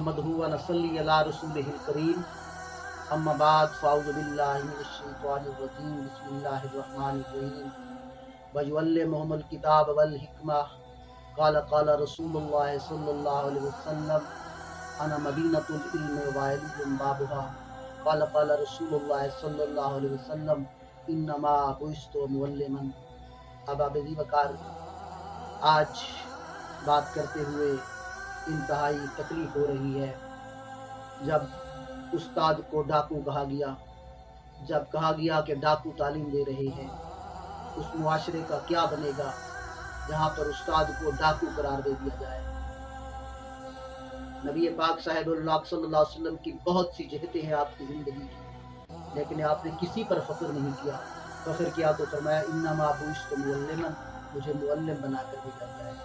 नहमदुहु व नसल्ली अला रसूलिहिल करीम अम्मा बाद फ़अऊज़ु बिल्लाहि मिनश शैतानिर रजीम बिस्मिल्लाहिर रहमानिर रहीम व युअल्लिमुहुल किताब वल हिकमा क़ाला रसूलुल्लाह सल्लल्लाहु अलैहि वसल्लम अना मदीनतुल इल्म व अलीयुम बाबुहा क़ाला रसूलुल्लाह सल्लल्लाहु अलैहि वसल्लम इन्नमा बुइस्तु मुअल्लिमन। अब अबी वकार आज बात करते हुए इंतहाई तकलीफ हो रही है। जब उस्ताद को डाकू कहा गया, जब कहा गया कि डाकू तालीम दे रहे हैं, उस मुआशरे का क्या बनेगा जहाँ पर उस्ताद को डाकू करार दे दिया जाए। नबी पाक साहिबुल्लाह सल्लल्लाहु अलैहि वसल्लम की बहुत सी जहतें हैं आपकी ज़िंदगी की, लेकिन आपने किसी पर फ़ख्र नहीं किया। फ़ख्र किया तो फरमाया इन्नमा बुइस्तु मुअल्लिमन, मुझे मुअल्लिम बना कर भेजा जाए।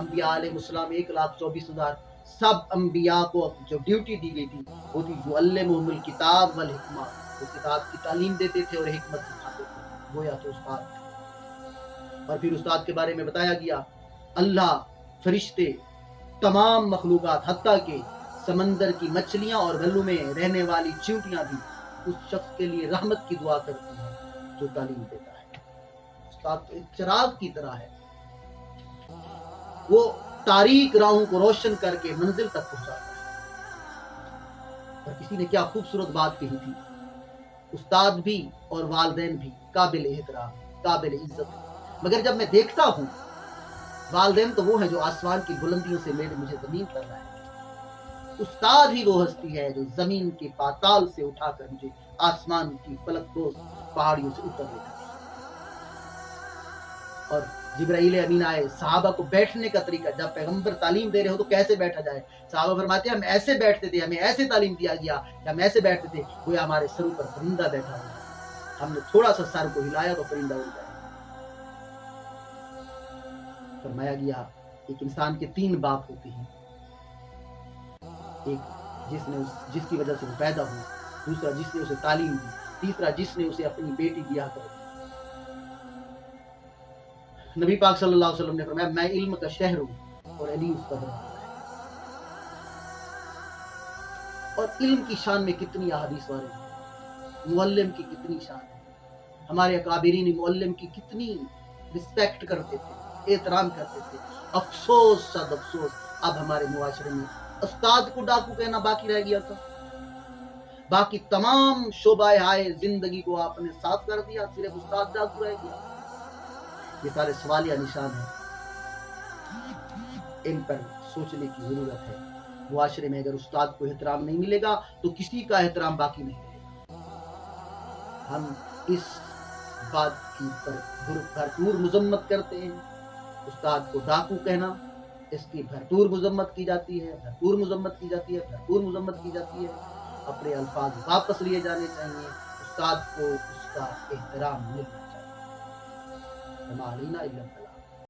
अंबिया अलैहिस्सलाम 1,24,000 सब अंबिया को जो ड्यूटी दी गई थी वो थी युअल्लिमुहुल किताब वल हिकमा, वो किताब की तालीम देते थे और हिकमत सिखाते थे, गोया तो उस्ताद थे। और फिर उस्ताद के बारे में बताया गया अल्लाह, फरिश्ते, तमाम मखलूकात, हत्ता के समंदर की मछलियां और गल्लों में रहने वाली चींटियां भी उस शख्स के लिए रहमत की दुआ करती हैं जो तालीम देता है। उस्ताद तो एक चिराग की तरह है, वो तारीक राहों को रोशन करके मंजिल तक पहुंचाता है। और किसी ने क्या खूबसूरत बात कही थी, उस्ताद भी और वालिदैन भी काबिल एहतराम, काबिल इज्जत, मगर जब मैं देखता हूँ वालिदैन तो वो है जो आसमान की बुलंदियों से मुझे जमीन कर रहा है, उस्ताद ही वो हस्ती है जो जमीन के पाताल से उठाकर मुझे आसमान की फलकदोज़ पहाड़ियों से ऊपर ले जाती है। और जिब्राइल अमीन आए, सहाबा को बैठने का तरीका, जब पैगंबर तालीम दे रहे हो तो कैसे बैठा जाए, सहाबा फरमाते हैं हम ऐसे बैठते थे, हमें ऐसे तालीम दिया गया कि हम ऐसे बैठते थे गोया हमारे सर पर परिंदा बैठा हुआ, हमने थोड़ा सा सर को हिलाया तो परिंदा उड़ जाए। फरमाया गया एक इंसान के 3 बाप होते हैं, एक जिसकी वजह से वो पैदा हुआ, दूसरा जिसने उसे तालीम दी, तीसरा जिसने उसे अपनी बेटी ब्याह कर दी। नबी पाक सल्लल्लाहु अलैहि वसल्लम ने फरमाया मैं इल्म का शहर हूँ और अली उसका दरवाजा है। और इल्म की शान में कितनी अहादीस वारे हैं, मुअल्लिम की कितनी शान है, हमारे अकाबिरीन मुअल्लिम की कितनी रिस्पेक्ट करते थे, एहतराम करते थे। अफसोस सद अफसोस अब हमारे मुआशरे में उस्ताद को डाकू कहना बाकी रह गया था। बाकी तमाम शोबाए हाय जिंदगी को आपने साफ कर दिया, सिर्फ उस्ताद डाकू रह गया। ये सारे सवालिया निशान है, इन पर सोचने की जरूरत है। मुआशरे में अगर उस्ताद को एहतराम नहीं मिलेगा तो किसी का एहतराम बाकी नहीं रहेगा। हम इस बात की भरपूर मजम्मत करते हैं, उस्ताद को डाकू कहना, इसकी भरपूर मजम्मत की जाती है, भरपूर मजम्मत की जाती है, भरपूर मजम्मत की जाती है। अपने अल्फाज वापस लिए जाने चाहिए, उस्ताद को उसका एहतराम मिलना चाहिए।